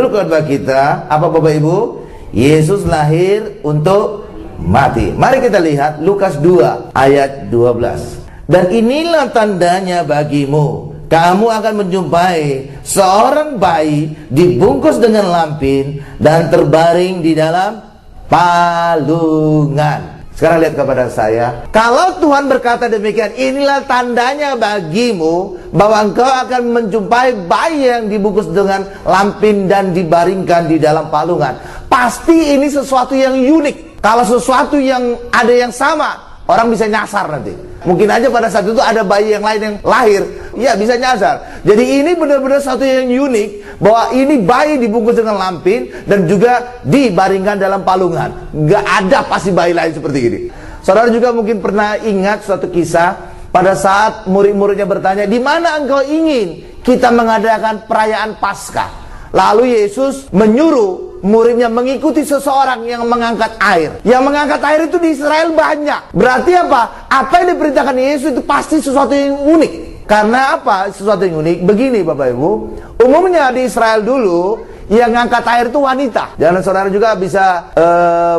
Khotbah kita apa Bapak Ibu? Yesus lahir untuk mati. Mari kita lihat Lukas 2 ayat 12. Dan inilah tandanya bagimu, kamu akan menjumpai seorang bayi dibungkus dengan lampin dan terbaring di dalam palungan. Sekarang lihat kepada saya. Kalau Tuhan berkata demikian, inilah tandanya bagimu bahwa engkau akan menjumpai bayi yang dibungkus dengan lampin dan dibaringkan di dalam palungan. Pasti ini sesuatu yang unik. Kalau sesuatu yang ada yang sama, orang bisa nyasar nanti. Mungkin aja pada saat itu ada bayi yang lain yang lahir, ya bisa nyasar. Jadi ini benar-benar satu yang unik, bahwa ini bayi dibungkus dengan lampin dan juga dibaringkan dalam palungan. Gak ada pasti bayi lain seperti ini. Saudara juga mungkin pernah ingat suatu kisah pada saat murid-muridnya bertanya, di mana engkau ingin kita mengadakan perayaan Paskah? Lalu Yesus menyuruh muridnya mengikuti seseorang yang mengangkat air. Yang mengangkat air itu di Israel banyak. Berarti apa? Apa yang diperintahkan Yesus itu pasti sesuatu yang unik. Karena apa? Sesuatu yang unik. Begini Bapak Ibu, umumnya di Israel dulu yang ngangkat air itu wanita. Dan saudara juga bisa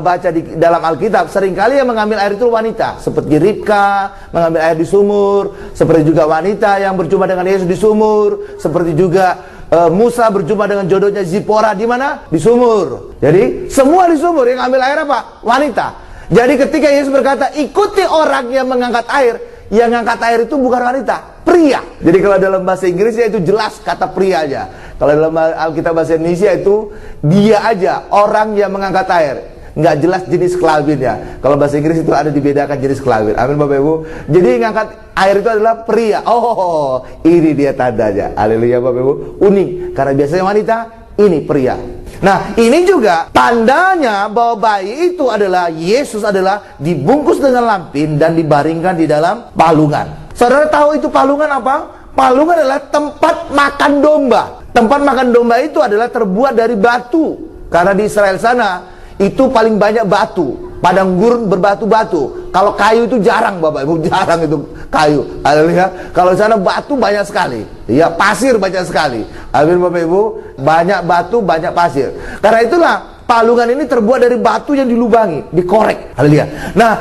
baca di dalam Alkitab, seringkali yang mengambil air itu wanita. Seperti Ribka mengambil air di sumur, seperti juga wanita yang berjumpa dengan Yesus di sumur, seperti juga Musa berjumpa dengan jodohnya Zipora di mana? Di sumur. Jadi semua di sumur, yang ambil air apa? Wanita. Jadi ketika Yesus berkata ikuti orang yang mengangkat air, yang mengangkat air itu bukan wanita, pria. Jadi kalau dalam bahasa Inggrisnya itu jelas kata pria aja. Kalau dalam Alkitab bahasa Indonesia itu dia aja, orang yang mengangkat air. Nggak jelas jenis kelaminnya. Kalau bahasa Inggris itu ada dibedakan jenis kelamin. Amin Bapak Ibu. Jadi ngangkat air itu adalah pria. Oh, ini dia tandanya. Haleluya Bapak Ibu. Unik. Karena biasanya wanita, ini pria. Nah, ini juga tandanya bahwa bayi itu adalah Yesus adalah dibungkus dengan lampin dan dibaringkan di dalam palungan. Saudara tahu itu palungan apa? Palungan adalah tempat makan domba. Tempat makan domba itu adalah terbuat dari batu. Karena di Israel sana itu paling banyak batu, padang gurun berbatu-batu. Kalau kayu itu jarang Bapak Ibu, jarang itu kayu. Haleluya. Kalau sana batu banyak sekali. Ya, pasir banyak sekali. Amin Bapak Ibu, banyak batu, banyak pasir. Karena itulah palungan ini terbuat dari batu yang dilubangi, dikorek. Haleluya. Nah,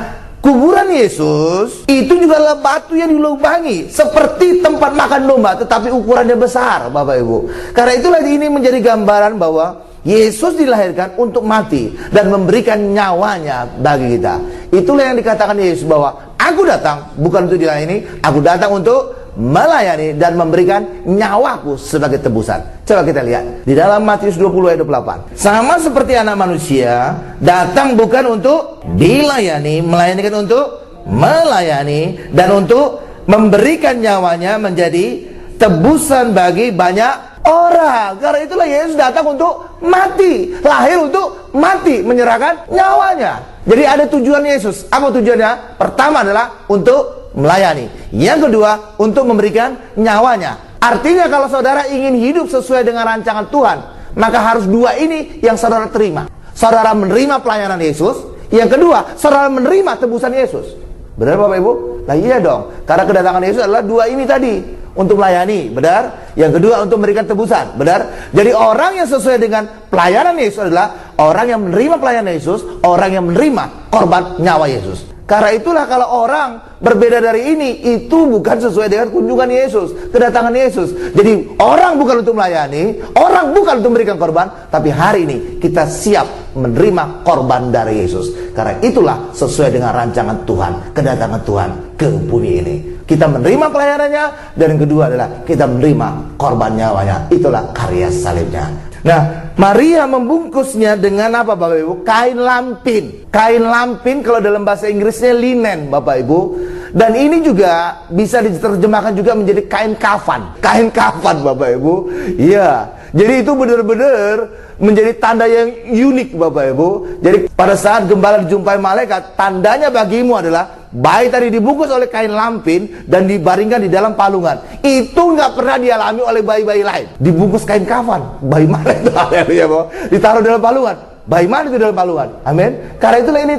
kuburan Yesus itu juga adalah batu yang dilubangi seperti tempat makan domba, tetapi ukurannya besar Bapak Ibu. Karena itulah ini menjadi gambaran bahwa Yesus dilahirkan untuk mati dan memberikan nyawanya bagi kita. Itulah yang dikatakan Yesus bahwa aku datang bukan untuk dilayani, aku datang untuk melayani dan memberikan nyawaku sebagai tebusan. Coba kita lihat di dalam Matius 20 ayat 28. Sama seperti anak manusia datang bukan untuk dilayani, melainkan untuk melayani dan untuk memberikan nyawanya menjadi tebusan bagi banyak orang. Karena itulah Yesus datang untuk mati, lahir untuk mati, menyerahkan nyawanya. Jadi ada tujuan Yesus. Apa tujuannya? Pertama adalah untuk melayani. Yang kedua, untuk memberikan nyawanya. Artinya kalau saudara ingin hidup sesuai dengan rancangan Tuhan, maka harus dua ini yang saudara terima. Saudara menerima pelayanan Yesus. Yang kedua, saudara menerima tebusan Yesus. Benar Bapak Ibu? Nah iya dong. Karena kedatangan Yesus adalah dua ini tadi. Untuk melayani, benar. Yang kedua untuk memberikan tebusan, benar. Jadi orang yang sesuai dengan pelayanan Yesus adalah orang yang menerima pelayanan Yesus, orang yang menerima korban nyawa Yesus. Karena itulah kalau orang berbeda dari ini, itu bukan sesuai dengan kunjungan Yesus, kedatangan Yesus. Jadi orang bukan untuk melayani, orang bukan untuk memberikan korban, tapi hari ini kita siap menerima korban dari Yesus. Karena itulah sesuai dengan rancangan Tuhan, kedatangan Tuhan ke bumi ini. Kita menerima pelayanannya, dan yang kedua adalah kita menerima korban nyawanya. Itulah karya salibnya. Nah, Maria membungkusnya dengan apa Bapak Ibu? Kain lampin. Kain lampin kalau dalam bahasa Inggrisnya linen Bapak Ibu. Dan ini juga bisa diterjemahkan juga menjadi kain kafan. Kain kafan Bapak Ibu. Iya. Jadi itu benar-benar menjadi tanda yang unik Bapak Ibu. Jadi pada saat gembala dijumpai malaikat, tandanya bagimu adalah bayi tadi dibungkus oleh kain lampin dan dibaringkan di dalam palungan. Itu nggak pernah dialami oleh bayi-bayi lain. Dibungkus kain kafan. Bayi mana itu? Ditaruh dalam palungan. bagaimana itu dalam haluan. Amin. Karena itulah ini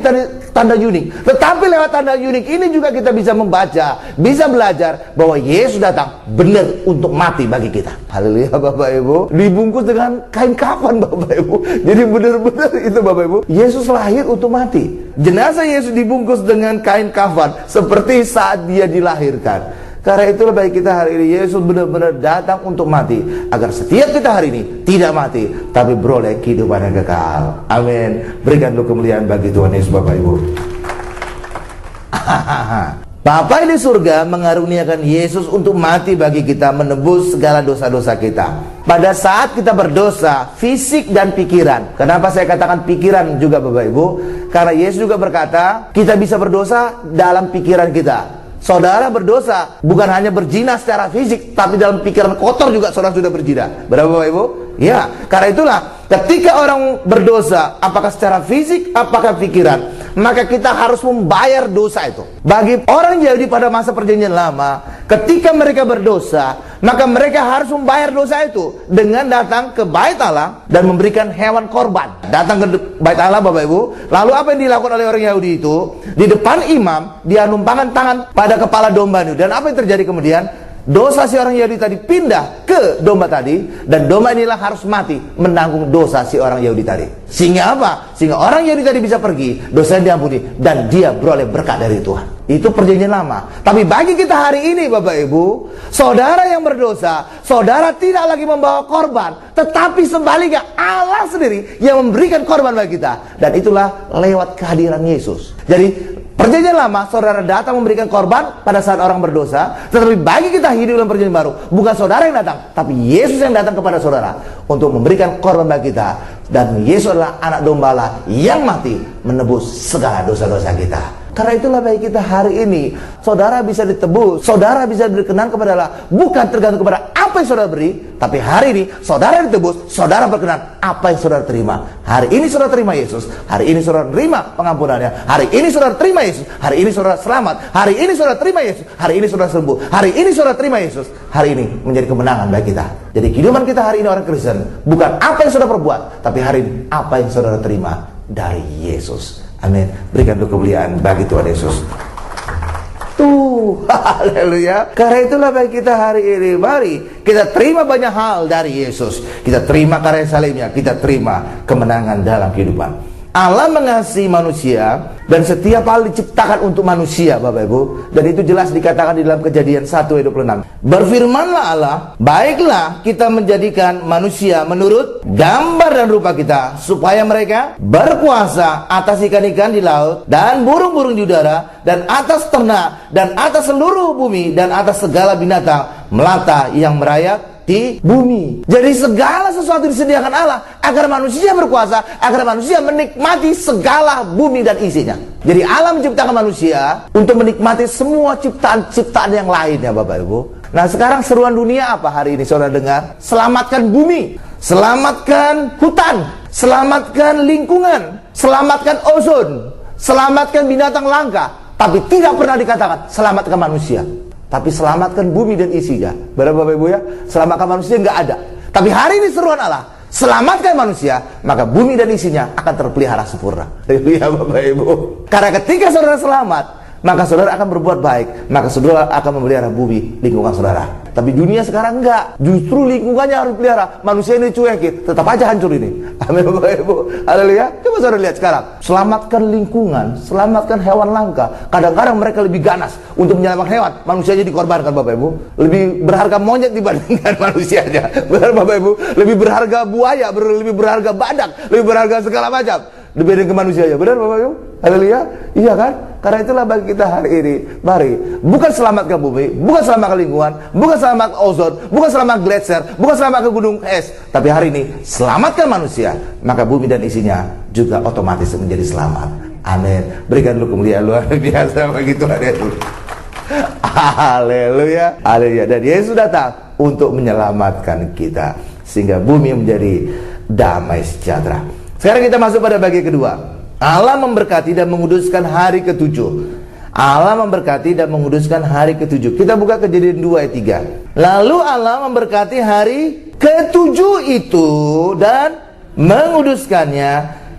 tanda unik. Tetapi lewat tanda unik ini juga kita bisa membaca, bisa belajar bahwa Yesus datang benar untuk mati bagi kita. Haleluya Bapak Ibu. Dibungkus dengan kain kafan Bapak Ibu. Jadi benar-benar itu Bapak Ibu, Yesus lahir untuk mati. Jenazah Yesus dibungkus dengan kain kafan seperti saat dia dilahirkan. Karena itulah bagi kita hari ini, Yesus benar-benar datang untuk mati, agar setiap kita hari ini tidak mati, tapi beroleh kehidupan yang kekal. Amin. Berikan dulu kemuliaan bagi Tuhan Yesus Bapak Ibu. Bapa di surga mengaruniakan Yesus untuk mati bagi kita, menebus segala dosa-dosa kita. Pada saat kita berdosa, fisik dan pikiran. Kenapa saya katakan pikiran juga Bapak Ibu? Karena Yesus juga berkata, kita bisa berdosa dalam pikiran kita. Saudara berdosa bukan hanya berzina secara fisik, tapi dalam pikiran kotor juga saudara sudah berzina. Berapa Bapak Ibu? Ya, karena itulah ketika orang berdosa, apakah secara fisik, apakah pikiran, maka kita harus membayar dosa itu. Bagi orang Yahudi pada masa perjanjian lama, ketika mereka berdosa, maka mereka harus membayar dosa itu dengan datang ke bait Allah dan memberikan hewan korban. Datang ke bait Allah Bapak Ibu. Lalu apa yang dilakukan oleh orang Yahudi itu? Di depan imam, dia numpangkan tangan pada kepala domba itu. Dan apa yang terjadi kemudian? Dosa si orang Yahudi tadi pindah ke domba tadi, dan domba inilah harus mati menanggung dosa si orang Yahudi tadi. Sehingga apa? Sehingga orang Yahudi tadi bisa pergi, dosanya diampuni, dan dia beroleh berkat dari Tuhan. Itu perjanjian lama. Tapi bagi kita hari ini Bapak Ibu, saudara yang berdosa, saudara tidak lagi membawa korban, tetapi sebaliknya Allah sendiri yang memberikan korban bagi kita. Dan itulah lewat kehadiran Yesus. Jadi perjanjian lama, saudara datang memberikan korban pada saat orang berdosa. Tetapi bagi kita hidup dalam perjanjian baru, bukan saudara yang datang, tapi Yesus yang datang kepada saudara untuk memberikan korban bagi kita. Dan Yesus adalah anak domba Allah yang mati menebus segala dosa-dosa kita. Karena itulah bagi kita hari ini, saudara bisa ditebus, saudara bisa berkenan kepada Allah, bukan tergantung kepada apa yang saudara beri, tapi hari ini saudara ditebus, saudara berkenan apa yang saudara terima. Hari ini saudara terima Yesus, hari ini saudara terima pengampunannya, hari ini saudara terima Yesus, hari ini saudara selamat, hari ini saudara terima Yesus, hari ini saudara sembuh, hari ini saudara terima Yesus, hari ini menjadi kemenangan bagi kita. Jadi kehidupan kita hari ini orang Kristen, bukan apa yang saudara perbuat, tapi hari ini apa yang saudara terima dari Yesus. Amin. Berikan dulu kemuliaan bagi Tuhan Yesus. Haleluya. Karena itulah bagi kita hari ini, mari kita terima banyak hal dari Yesus. Kita terima karya salibnya, kita terima kemenangan dalam kehidupan. Allah mengasihi manusia dan setiap hal diciptakan untuk manusia Bapak Ibu. Dan itu jelas dikatakan di dalam Kejadian 1 ayat 26. Berfirmanlah Allah, baiklah kita menjadikan manusia menurut gambar dan rupa kita, supaya mereka berkuasa atas ikan-ikan di laut dan burung-burung di udara, dan atas ternak, dan atas seluruh bumi, dan atas segala binatang melata yang merayap di bumi. Jadi segala sesuatu disediakan Allah agar manusia berkuasa, agar manusia menikmati segala bumi dan isinya. Jadi Allah menciptakan manusia untuk menikmati semua ciptaan-ciptaan yang lain ya Bapak Ibu. Nah sekarang seruan dunia apa hari ini saudara dengar? Selamatkan bumi, selamatkan hutan, selamatkan lingkungan, selamatkan ozon, selamatkan binatang langka. Tapi tidak pernah dikatakan selamatkan manusia. Tapi selamatkan bumi dan isinya. Benar Bapak Ibu ya? Selamatkan manusia nggak ada. Tapi hari ini seruan Allah, selamatkan manusia, maka bumi dan isinya akan terpelihara sempurna. Ya Bapak Ibu. Karena ketika saudara selamat, maka saudara akan berbuat baik, maka saudara akan memelihara bumi, lingkungan saudara. Tapi dunia sekarang enggak. Justru lingkungannya harus dipelihara. Manusia ini cuekin, tetap aja hancur ini. Amin Bapak Ibu. Haleluya. Coba saudara lihat sekarang. Selamatkan lingkungan, selamatkan hewan langka. Kadang-kadang mereka lebih ganas untuk menyelamatkan hewan. Manusianya dikorbankan Bapak Ibu. Lebih berharga monyet dibandingkan manusianya. Benar Bapak Ibu. Lebih berharga buaya, lebih berharga badak, lebih berharga segala macam dibanding ke manusianya. Benar Bapak Ibu? Haleluya. Iya kan? Karena itulah bagi kita hari ini, mari bukan selamatkan bumi, bukan selamatkan lingkungan, bukan selamatkan ozon, bukan selamatkan gletser, bukan selamatkan gunung es, tapi hari ini selamatkan manusia, maka bumi dan isinya juga otomatis menjadi selamat. Amin. Berikan dulu kemuliaan luar biasa bagi Tuhan Yesus. Haleluya. Haleluya. Dan Yesus datang untuk menyelamatkan kita sehingga bumi menjadi damai sejahtera. Sekarang kita masuk pada bagian kedua. Allah memberkati dan menguduskan hari ketujuh. Allah memberkati dan menguduskan hari ketujuh. Kita buka Kejadian 2 ayat 3. Lalu Allah memberkati hari ketujuh itu dan menguduskannya,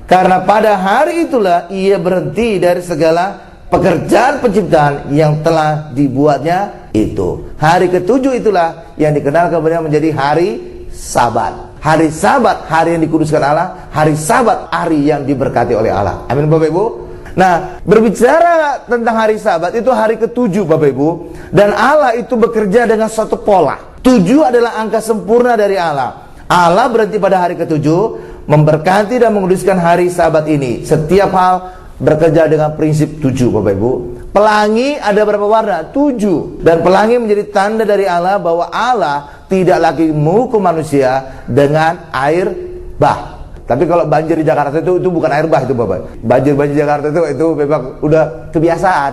Karena pada hari itulah ia berhenti dari segala pekerjaan penciptaan yang telah dibuatnya itu. Hari ketujuh itulah yang dikenal kemudian menjadi hari Sabat. Hari Sabat, hari yang dikuduskan Allah. Hari Sabat, hari yang diberkati oleh Allah. Amin Bapak Ibu. Nah, berbicara tentang hari Sabat, itu hari ketujuh Bapak Ibu. Dan Allah itu bekerja dengan suatu pola. 7 adalah angka sempurna dari Allah. Allah berhenti pada hari ketujuh, memberkati dan menguduskan hari Sabat ini. Setiap hal bekerja dengan prinsip 7 Bapak Ibu. Pelangi ada berapa warna? 7. Dan pelangi menjadi tanda dari Allah bahwa Allah tidak lagi menghukum manusia dengan air bah. Tapi kalau banjir di Jakarta itu bukan air bah itu Bapak. Banjir Jakarta itu memang udah kebiasaan.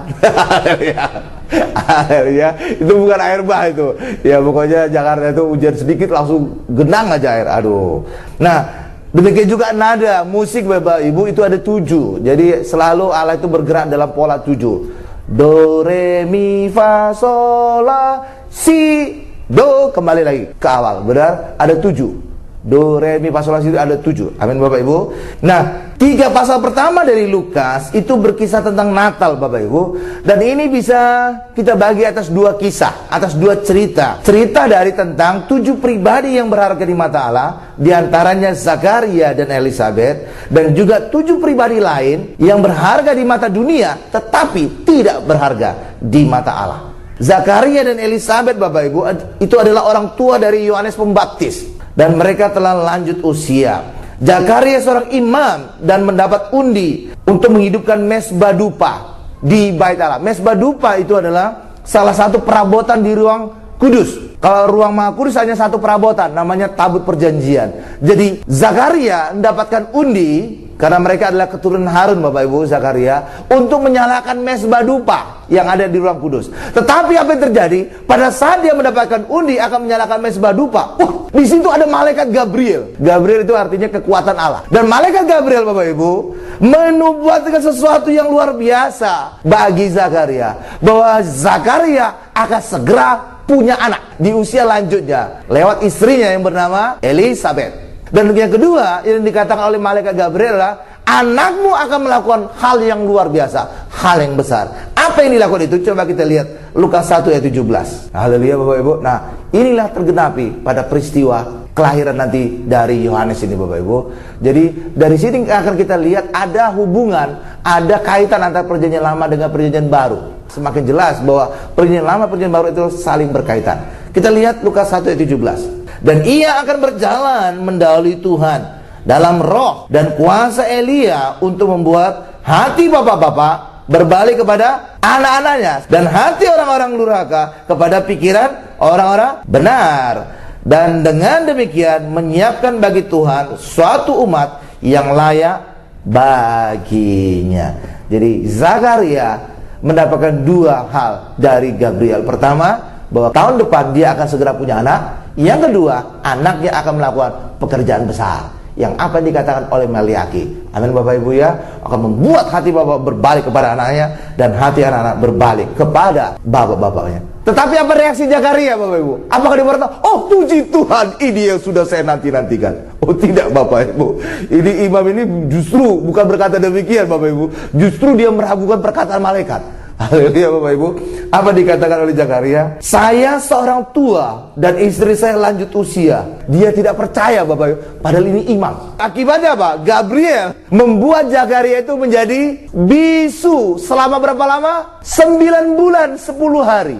Ya, itu bukan air bah itu. Ya pokoknya Jakarta itu hujan sedikit langsung genang aja air. Aduh. Nah, demikian juga nada musik Bapak Ibu itu ada 7. Jadi selalu Allah itu bergerak dalam pola 7. Do, re, mi, fa, sol, la, si, do. Kembali lagi ke awal. Benar? Ada 7. Do, re, mi, fa, sol, la, si, ada 7. Amin Bapak Ibu. Nah, 3 pasal pertama dari Lukas itu berkisah tentang Natal Bapak Ibu. Dan ini bisa kita bagi atas 2 kisah, atas 2 cerita. Cerita dari tentang 7 pribadi yang berharga di mata Allah, di antaranya Zakaria dan Elizabeth, dan juga 7 pribadi lain yang berharga di mata dunia tetapi tidak berharga di mata Allah. Zakaria dan Elizabeth Bapak Ibu itu adalah orang tua dari Yohanes Pembaptis, dan mereka telah lanjut usia. Zakaria seorang imam dan mendapat undi untuk menghidupkan mesbah dupa di Bait Allah. Mesbah dupa itu adalah salah satu perabotan di ruang kudus. Kalau ruang Maha Kudus hanya satu perabotan, namanya tabut perjanjian. Jadi Zakaria mendapatkan undi karena mereka adalah keturunan Harun Bapak Ibu, Zakaria, untuk menyalakan mesbah dupa yang ada di ruang kudus. Tetapi apa yang terjadi? Pada saat dia mendapatkan undi akan menyalakan mesbah dupa, di situ ada malaikat Gabriel. Gabriel itu artinya kekuatan Allah. Dan malaikat Gabriel Bapak Ibu menubuatkan sesuatu yang luar biasa bagi Zakaria, bahwa Zakaria akan segera punya anak di usia lanjutnya lewat istrinya yang bernama Elizabeth. Dan yang kedua yang dikatakan oleh malaikat Gabriel adalah anakmu akan melakukan hal yang luar biasa, hal yang besar. Apa yang dilakukan itu? Coba kita lihat Lukas 1 ayat 17. Haleluya Bapak Ibu. Nah, inilah tergenapi pada peristiwa kelahiran nanti dari Yohanes ini Bapak Ibu. Jadi dari sini akan kita lihat ada hubungan, ada kaitan antara perjanjian lama dengan perjanjian baru. Semakin jelas bahwa perjanjian lama perjanjian baru itu saling berkaitan. Kita lihat Lukas 1 ayat 17. Dan ia akan berjalan mendahului Tuhan dalam roh dan kuasa Elia untuk membuat hati bapak-bapak berbalik kepada anak-anaknya, dan hati orang-orang durhaka kepada pikiran orang-orang benar. Dan dengan demikian menyiapkan bagi Tuhan suatu umat yang layak baginya. Jadi Zakaria mendapatkan 2 hal dari Gabriel. Pertama, bahwa tahun depan dia akan segera punya anak. Yang kedua, anaknya akan melakukan pekerjaan besar, yang apa yang dikatakan oleh Maliaki. Amin Bapak Ibu ya, akan membuat hati bapak berbalik kepada anaknya, dan hati anak-anak berbalik kepada bapak-bapaknya. Tetapi apa reaksi Zakaria Bapak Ibu? Apakah dia berkata, oh puji Tuhan, ini yang sudah saya nanti-nantikan? Oh tidak Bapak Ibu, ini imam ini justru bukan berkata demikian Bapak Ibu. Justru dia meragukan perkataan malaikat. Haleluya Bapak Ibu. Apa dikatakan oleh Zakaria? Saya seorang tua dan istri saya lanjut usia. Dia tidak percaya Bapak Ibu, padahal ini imam. Akibatnya apa? Gabriel membuat Zakaria itu menjadi bisu selama berapa lama? 9 bulan 10 hari.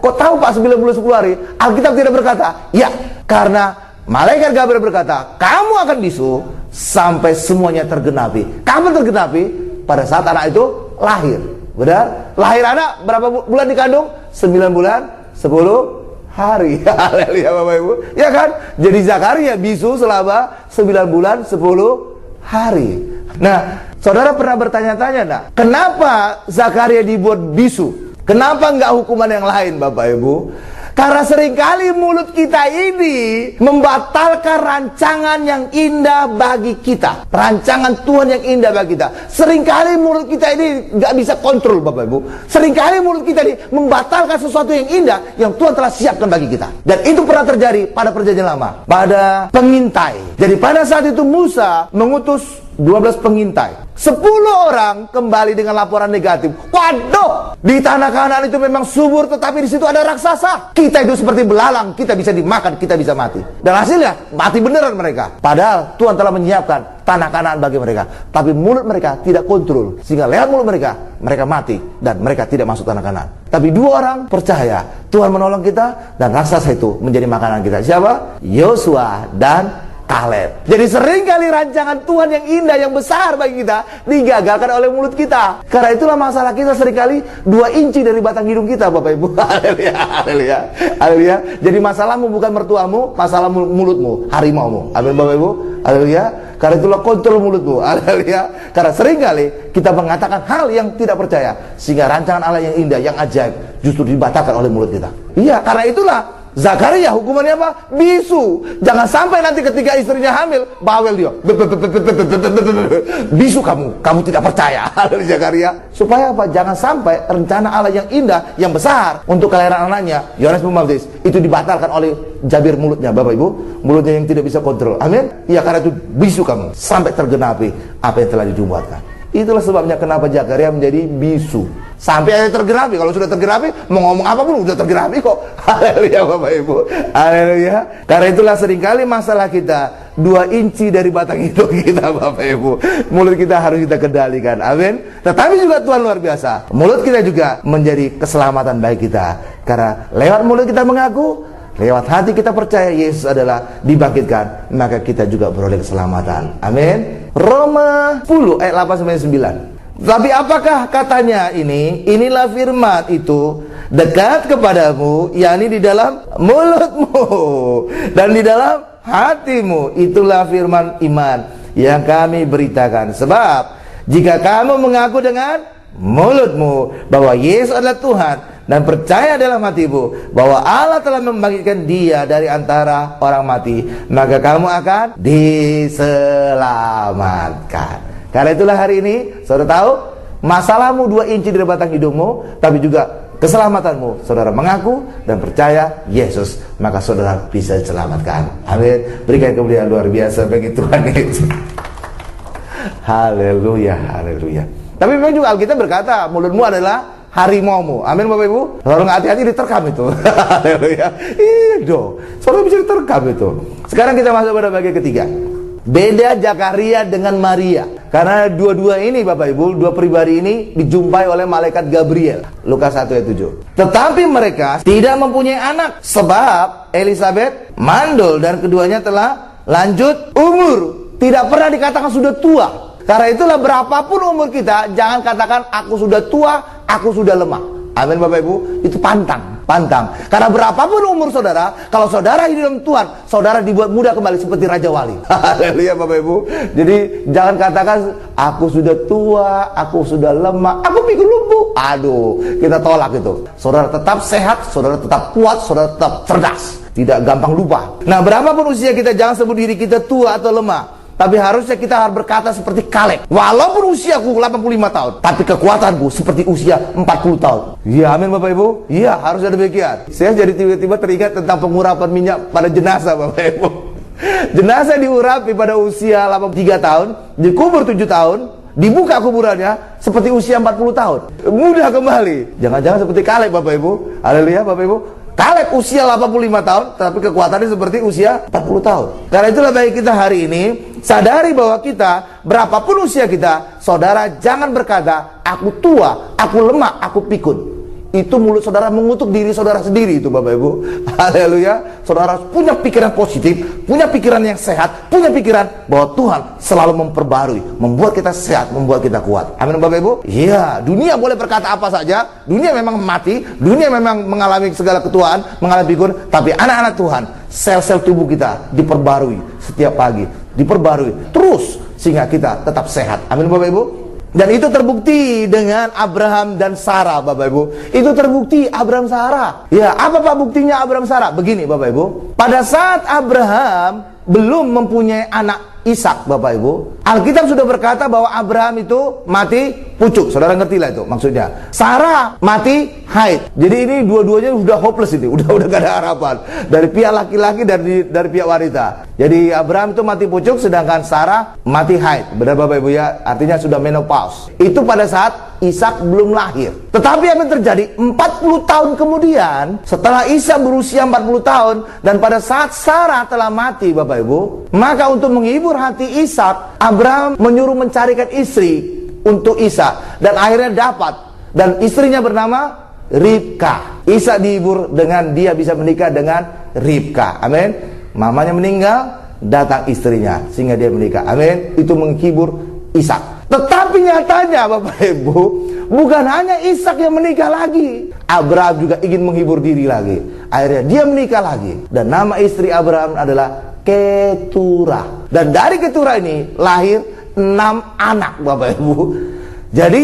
Kok tahu Pak 9 bulan 10 hari? Alkitab tidak berkata. Ya, karena malaikat Gabriel berkata, kamu akan bisu sampai semuanya tergenapi. Kapan tergenapi? Pada saat anak itu lahir. Benar? Lahir anak berapa bulan dikandung? 9 bulan 10 hari. Haleluya Bapak Ibu. Ya kan? Jadi Zakaria bisu selama 9 bulan 10 hari. Nah, saudara pernah bertanya-tanya enggak? Kenapa Zakaria dibuat bisu? Kenapa enggak hukuman yang lain Bapak Ibu? Karena seringkali mulut kita ini membatalkan rancangan yang indah bagi kita. Rancangan Tuhan yang indah bagi kita. Seringkali mulut kita ini gak bisa kontrol Bapak Ibu. Seringkali mulut kita ini membatalkan sesuatu yang indah yang Tuhan telah siapkan bagi kita. Dan itu pernah terjadi pada perjanjian lama, pada pengintai. Jadi pada saat itu Musa mengutus 12 pengintai. 10 orang kembali dengan laporan negatif. Waduh, di tanah Kanaan itu memang subur, tetapi di situ ada raksasa. Kita itu seperti belalang, kita bisa dimakan, kita bisa mati. Dan hasilnya mati beneran mereka. Padahal Tuhan telah menyiapkan tanah Kanaan bagi mereka, tapi mulut mereka tidak kontrol, sehingga lewat mulut mereka mati dan mereka tidak masuk tanah Kanaan. Tapi 2 orang percaya Tuhan menolong kita dan raksasa itu menjadi makanan kita. Siapa? Yosua dan Kaleb. Jadi seringkali rancangan Tuhan yang indah, yang besar bagi kita digagalkan oleh mulut kita. Karena itulah masalah kita seringkali 2 inci dari batang hidung kita, Bapak Ibu. Haleluya, haleluya, haleluya. Jadi masalahmu bukan mertuamu, masalah mulutmu, harimaumu. Amin, Bapak Ibu. Haleluya. Karena itulah kontrol mulutmu. Haleluya. Karena seringkali kita mengatakan hal yang tidak percaya, sehingga rancangan Allah yang indah, yang ajaib justru dibatalkan oleh mulut kita. Iya, karena itulah Zakaria hukumannya apa? Bisu. Jangan sampai nanti ketika istrinya hamil, bawel dia. Bisu kamu tidak percaya. Zakaria. Supaya apa? Jangan sampai rencana Allah yang indah, yang besar untuk kelahiran anaknya, Yohanes Pembaptis, itu dibatalkan oleh jabir mulutnya, Bapak Ibu. Mulutnya yang tidak bisa kontrol. Amin. Ya, karena itu bisu kamu sampai tergenapi apa yang telah dinubuatkan. Itulah sebabnya kenapa Zakaria menjadi bisu. Sampai aja tergenapi. Kalau sudah tergenapi, mau ngomong apapun sudah tergenapi kok. Haleluya, Bapak Ibu. Haleluya. Karena itulah seringkali masalah kita 2 inci dari batang hidung kita, Bapak Ibu. Mulut kita harus kita kendalikan. Amin. Tetapi juga Tuhan luar biasa. Mulut kita juga menjadi keselamatan bagi kita. Karena lewat mulut kita mengaku, lewat hati kita percaya Yesus adalah dibangkitkan, maka kita juga beroleh keselamatan. Amin. Roma 10 ayat 8-9. Tapi apakah katanya ini? Inilah firman itu dekat kepadamu, yakni di dalam mulutmu dan di dalam hatimu. Itulah firman iman yang kami beritakan. Sebab jika kamu mengaku dengan mulutmu bahwa Yesus adalah Tuhan dan percaya dalam hatimu bahwa Allah telah membangkitkan dia dari antara orang mati, maka kamu akan diselamatkan. Karena itulah hari ini, saudara tahu, masalahmu 2 inci dari batang hidungmu, tapi juga keselamatanmu. Saudara mengaku dan percaya Yesus, maka saudara bisa diselamatkan. Amin. Berikan kemuliaan luar biasa bagi Tuhan Yesus. Haleluya, haleluya. Tapi memang juga Alkitab berkata, mulutmu adalah harimaumu. Amin, Bapak Ibu. Saudara nggak hati-hati diterkam itu. Haleluya. Iya dong. Saudara bisa diterkam itu. Sekarang kita masuk pada bagian ketiga. Beda Zakaria dengan Maria. Karena dua-dua ini, Bapak Ibu, 2 pribadi ini dijumpai oleh malaikat Gabriel. Lukas 1 ayat 7. Tetapi mereka tidak mempunyai anak, sebab Elisabet mandul dan keduanya telah lanjut umur. Tidak pernah dikatakan sudah tua. Karena itulah berapapun umur kita, jangan katakan aku sudah tua, aku sudah lemah. Amin, Bapak Ibu. Itu pantang. Karena berapapun umur saudara, kalau saudara hidup dalam Tuhan, saudara dibuat muda kembali seperti Raja Wali. Haleluya, Bapak Ibu. Jadi jangan katakan aku sudah tua, aku sudah lemah, aku pikir lumpuh. Aduh, kita tolak itu. Saudara tetap sehat, saudara tetap kuat, saudara tetap cerdas, tidak gampang lupa. Nah, berapapun usia kita, jangan sebut diri kita tua atau lemah. Tapi harusnya kita harus berkata seperti Kaleb. Walaupun usiaku 85 tahun, tapi kekuatanku seperti usia 40 tahun. Iya, amin, Bapak Ibu. Iya, harusnya demikian. Saya jadi tiba-tiba teringat tentang pengurapan minyak pada jenazah, Bapak Ibu. Jenazah diurapi pada usia 83 tahun, dikubur 7 tahun, dibuka kuburannya seperti usia 40 tahun. Mudah kembali. Jangan-jangan seperti Kaleb, Bapak Ibu. Haleluya, Bapak Ibu. Kaleb usia 85 tahun, tapi kekuatannya seperti usia 40 tahun. Karena itulah bagi kita hari ini, sadari bahwa kita, berapapun usia kita, saudara jangan berkata, aku tua, aku lemah, aku pikun. Itu mulut saudara mengutuk diri saudara sendiri itu, Bapak Ibu. Haleluya. Saudara punya pikiran positif, punya pikiran yang sehat, punya pikiran bahwa Tuhan selalu memperbarui, membuat kita sehat, membuat kita kuat. Amin, Bapak Ibu. Iya, dunia boleh berkata apa saja, dunia memang mati, dunia memang mengalami segala ketuaan, mengalami pikun, tapi anak-anak Tuhan, sel-sel tubuh kita diperbarui setiap pagi, diperbarui terus sehingga kita tetap sehat. Amin, Bapak Ibu. Dan itu terbukti dengan Abraham dan Sarah, Bapak Ibu. Itu terbukti Abraham Sarah. Ya, apa Pak buktinya Abraham Sarah? Begini, Bapak Ibu. Pada saat Abraham belum mempunyai anak Ishak, Bapak Ibu, Alkitab sudah berkata bahwa Abraham itu mati pucuk. Saudara ngerti lah itu maksudnya. Sarah mati haid. Jadi ini dua-duanya udah hopeless ini, udah gak ada harapan dari pihak laki-laki dan dari pihak wanita. Jadi Abraham itu mati pucuk, sedangkan Sarah mati haid. Benar Bapak Ibu ya? Artinya sudah menopause. Itu pada saat Ishak belum lahir. Tetapi apa yang terjadi? 40 tahun kemudian, setelah Ishak berusia 40 tahun, dan pada saat Sarah telah mati, Bapak Ibu, maka untuk menghibur hati Ishak, Abraham menyuruh mencarikan istri untuk Ishak, dan akhirnya dapat. Dan istrinya bernama Ribka. Ishak dihibur dengan dia bisa menikah dengan Ribka. Amin. Mamanya meninggal, datang istrinya sehingga dia menikah. Amin. Itu menghibur Ishak. Tetapi nyatanya Bapak Ibu, bukan hanya Ishak yang menikah lagi, Abraham juga ingin menghibur diri lagi. Akhirnya dia menikah lagi, dan nama istri Abraham adalah Keturah. Dan dari Keturah ini lahir 6 anak, Bapak Ibu. Jadi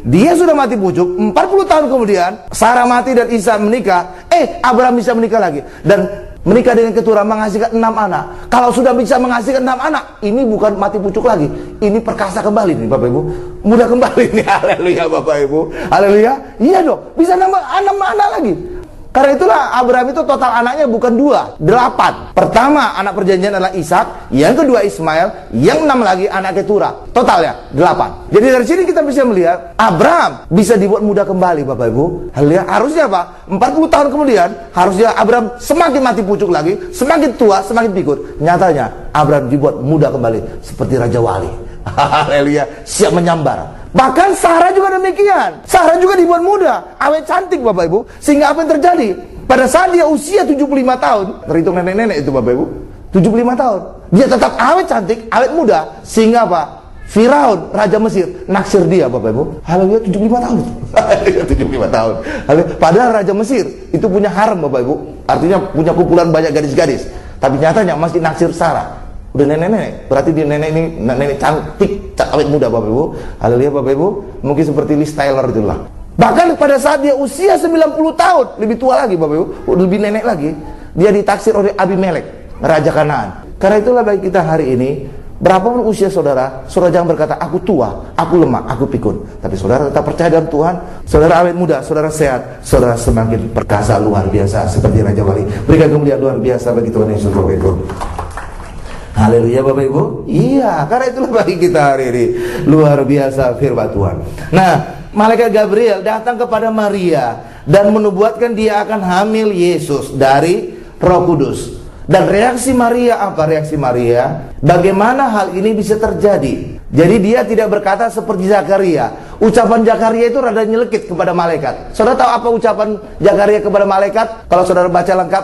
dia sudah mati pucuk, 40 tahun kemudian Sarah mati dan Ishak menikah. Abraham bisa menikah lagi, dan menikah dengan Keturah menghasilkan 6 anak. Kalau sudah bisa menghasilkan 6 anak, ini bukan mati pucuk lagi, ini perkasa kembali nih Bapak Ibu. Mudah kembali nih. Haleluya Bapak Ibu. Haleluya. Iya dong, bisa nambah 6 anak lagi. Karena itulah Abraham itu total anaknya bukan 2, 8. Pertama anak perjanjian adalah Ishak, yang kedua Ismail, yang 6 lagi anak Keturah. Totalnya 8. Jadi dari sini kita bisa melihat Abraham bisa dibuat muda kembali Bapak Ibu. Haleluya. Harusnya apa? 40 tahun kemudian harusnya Abraham semakin mati pucuk lagi, semakin tua, semakin pikun. Nyatanya Abraham dibuat muda kembali seperti Raja Wali. Haleluya. Siap menyambar. Bahkan Sarah juga demikian. Sarah juga dibuat muda, awet cantik Bapak Ibu. Sehingga apa yang terjadi? Pada saat dia usia 75 tahun, terhitung nenek-nenek itu Bapak Ibu, 75 tahun, dia tetap awet cantik, awet muda. Sehingga apa? Firaun, Raja Mesir, naksir dia Bapak Ibu. Haleluya, 75 tahun. Haleluya, 75 tahun. Haleluya. Padahal Raja Mesir itu punya harem Bapak Ibu. Artinya punya kumpulan banyak gadis-gadis. Tapi nyatanya masih naksir Sarah. Udah nenek-nenek, berarti dia nenek cantik, awet muda Bapak Ibu. Haleluya Bapak Ibu. Mungkin seperti Liz Taylor itulah. Bahkan pada saat dia usia 90 tahun, lebih tua lagi Bapak Ibu, lebih nenek lagi, dia ditaksir oleh Abimelek, Raja Kanaan. Karena itulah bagi kita hari ini, berapapun usia saudara, saudara jangan berkata aku tua, aku lemah, aku pikun. Tapi saudara tetap percaya dalam Tuhan, saudara awet muda, saudara sehat, saudara semakin perkasa luar biasa seperti Raja Wali. Berikan kemuliaan luar biasa bagi Tuhan Yesus Bapak Ibu. Haleluya Bapak Ibu. Iya, karena itulah bagi kita hari ini luar biasa firman Tuhan. Nah, malaikat Gabriel datang kepada Maria dan menubuatkan dia akan hamil Yesus dari Roh Kudus. Dan reaksi Maria apa? Reaksi Maria, bagaimana hal ini bisa terjadi? Jadi dia tidak berkata seperti Zakaria. Ucapan Zakaria itu rada nyelekit kepada malaikat. Saudara tahu apa ucapan Zakaria kepada malaikat? Kalau saudara baca lengkap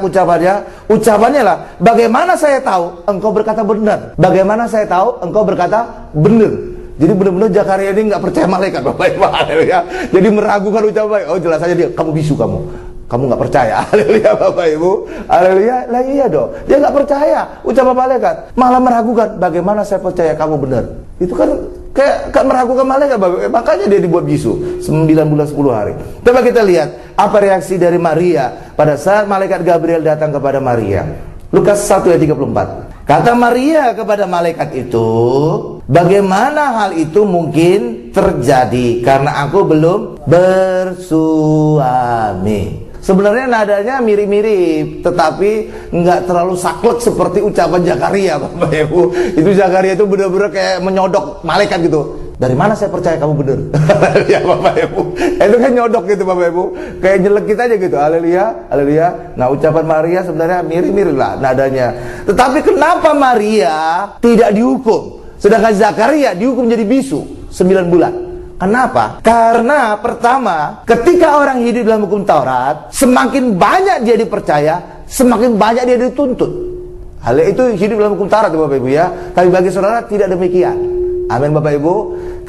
ucapannya lah, bagaimana saya tahu engkau berkata benar? Bagaimana saya tahu engkau berkata benar? Jadi benar-benar Zakaria ini nggak percaya malaikat Bapak Ibu. Ya. Jadi meragukan ucapan. Oh jelas saja dia, kamu bisu kamu nggak percaya. Haleluya Bapak Ibu. Haleluya. Lah iya dong. Dia nggak percaya ucapan malaikat, malah meragukan. Bagaimana saya percaya kamu benar? Itu kan kayak meragukan malaikat Bapak. Makanya dia dibuat bisu 9 bulan 10 hari. Coba kita lihat apa reaksi dari Maria pada saat malaikat Gabriel datang kepada Maria. Lukas 1 ayat 34. Kata Maria kepada malaikat itu, bagaimana hal itu mungkin terjadi karena aku belum bersuami. Sebenarnya nadanya mirip-mirip, tetapi nggak terlalu saklek seperti ucapan Zakaria, Bapak Ibu. Itu Zakaria itu benar-benar kayak menyodok malaikat gitu. Dari mana saya percaya kamu benar? Ya Bapak Ibu. Itu kan nyodok gitu Bapak Ibu. Kayak nyelekit aja gitu. Haleluya, haleluya. Nah ucapan Maria sebenarnya mirip-mirip lah nadanya. Tetapi kenapa Maria tidak dihukum? Sedangkan Zakaria dihukum jadi bisu 9 bulan. Kenapa? Karena pertama, ketika orang hidup dalam hukum Taurat, semakin banyak dia dipercaya, semakin banyak dia dituntut. Hal itu hidup dalam hukum Taurat Bapak Ibu ya. Tapi bagi saudara tidak demikian. Amin Bapak Ibu.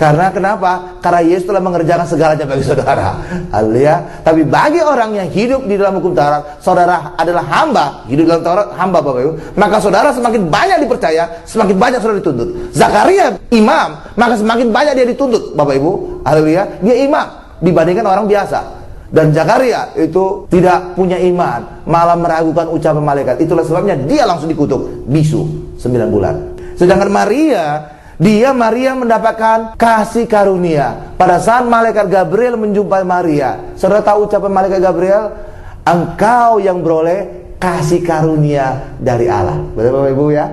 Karena kenapa? Karena Yesus telah mengerjakan segalanya bagi saudara. Haleluya. Tapi bagi orang yang hidup di dalam hukum Taurat, saudara adalah hamba, hidup dalam Taurat hamba Bapak Ibu. Maka saudara semakin banyak dipercaya, semakin banyak saudara dituntut. Zakaria imam, maka semakin banyak dia dituntut Bapak Ibu. Haleluya. Dia imam dibandingkan orang biasa. Dan Zakaria itu tidak punya iman, malah meragukan ucapan malaikat. Itulah sebabnya dia langsung dikutuk, bisu 9 bulan. Sedangkan Maria mendapatkan kasih karunia. Pada saat malaikat Gabriel menjumpai Maria, saudara tahu ucapan malaikat Gabriel? Engkau yang beroleh kasih karunia dari Allah. Betul Bapak Ibu ya?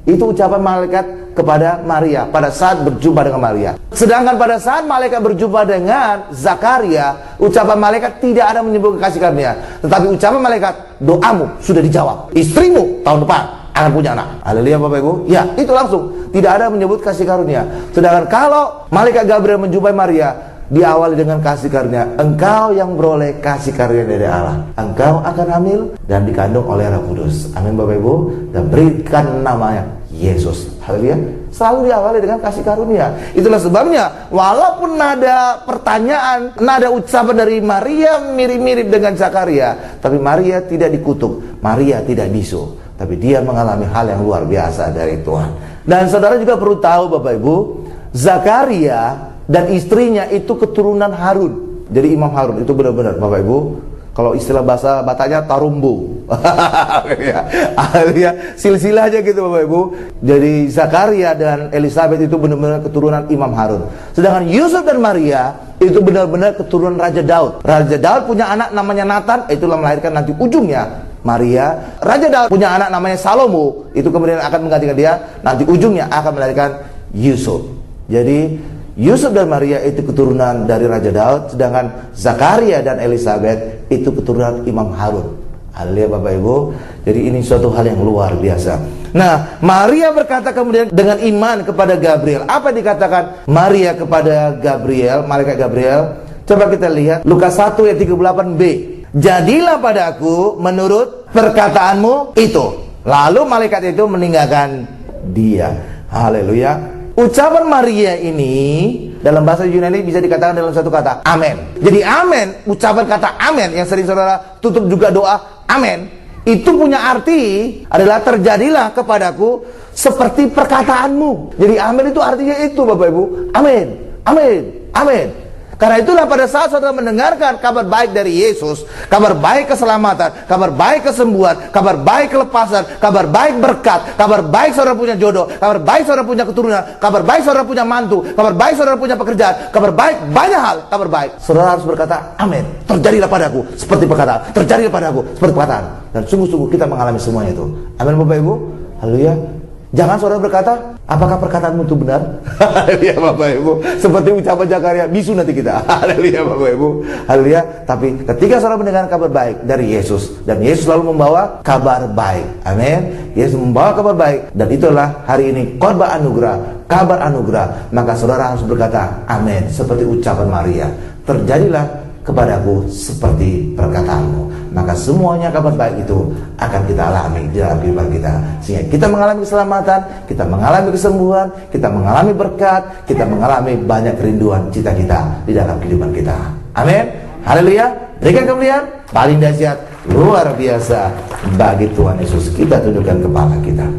Itu ucapan malaikat kepada Maria pada saat berjumpa dengan Maria. Sedangkan pada saat malaikat berjumpa dengan Zakaria, ucapan malaikat tidak ada menyebut kasih karunia, tetapi ucapan malaikat, doamu sudah dijawab, istrimu tahun depan akan punya anak. Haleluya Bapak Ibu. Ya, itu langsung, tidak ada menyebut kasih karunia. Sedangkan kalau malaikat Gabriel menjumpai Maria, diawali dengan kasih karunia. Engkau yang beroleh kasih karunia dari Allah, engkau akan hamil dan dikandung oleh Roh Kudus. Amin Bapak Ibu. Dan berikan namanya Yesus. Haleluya. Selalu diawali dengan kasih karunia. Itulah sebabnya walaupun nada pertanyaan, nada ucapan dari Maria mirip-mirip dengan Zakaria, tapi Maria tidak dikutuk, Maria tidak bisu, tapi dia mengalami hal yang luar biasa dari Tuhan. Dan saudara juga perlu tahu Bapak Ibu, Zakaria dan istrinya itu keturunan Harun. Jadi Imam Harun itu benar-benar Bapak Ibu, kalau istilah bahasa Batanya tarumbu. Ya, silsilah aja gitu Bapak Ibu. Jadi Zakaria dan Elizabeth itu benar-benar keturunan Imam Harun. Sedangkan Yusuf dan Maria itu benar-benar keturunan Raja Daud. Raja Daud punya anak namanya Nathan, itulah melahirkan nanti ujungnya Maria. Raja Daud punya anak namanya Salomo, itu kemudian akan menggantikan dia, nanti ujungnya akan melahirkan Yusuf. Jadi Yusuf dan Maria itu keturunan dari Raja Daud, sedangkan Zakaria dan Elizabeth itu keturunan Imam Harun. Haleluya Bapak Ibu. Jadi ini suatu hal yang luar biasa. Nah, Maria berkata kemudian dengan iman kepada Gabriel. Apa dikatakan Maria kepada Gabriel, malaikat Gabriel? Coba kita lihat Lukas 1 ayat 38b. Jadilah padaku menurut perkataanmu itu. Lalu malaikat itu meninggalkan dia. Haleluya. Ucapan Maria ini dalam bahasa Yunani bisa dikatakan dalam satu kata, amen. Jadi amen, ucapan kata amen yang sering saudara tutup juga doa amen, itu punya arti adalah terjadilah kepadaku seperti perkataanmu. Jadi amen itu artinya itu Bapak Ibu, amen, amen, amen. Karena itulah pada saat saudara mendengarkan kabar baik dari Yesus, kabar baik keselamatan, kabar baik kesembuhan, kabar baik kelepasan, kabar baik berkat, kabar baik saudara punya jodoh, kabar baik saudara punya keturunan, kabar baik saudara punya mantu, kabar baik saudara punya pekerjaan, kabar baik, banyak hal kabar baik. Saudara harus berkata, amin, terjadilah padaku seperti perkataan, terjadilah padaku seperti perkataan. Dan sungguh-sungguh kita mengalami semuanya itu. Amin Bapak Ibu. Haleluya. Jangan saudara berkata, apakah perkataanmu itu benar? Haleluya Bapak Ibu. Seperti ucapan Zakaria, bisu nanti kita. Haleluya Bapak Ibu. Haleluya. Tapi ketika saudara mendengar kabar baik dari Yesus, dan Yesus selalu membawa kabar baik. Amin. Yesus membawa kabar baik, dan itulah hari ini khotbah anugerah, kabar anugerah. Maka saudara harus berkata, amin. Seperti ucapan Maria, terjadilah kepadaku seperti perkataanmu. Maka semuanya kabar baik itu akan kita alami di dalam kehidupan kita, sehingga kita mengalami keselamatan, kita mengalami kesembuhan, kita mengalami berkat, kita mengalami banyak kerinduan cita-cita di dalam kehidupan kita. Amin. Haleluya. Berikan kemuliaan paling dahsyat, luar biasa bagi Tuhan Yesus. Kita tundukkan kepala kita.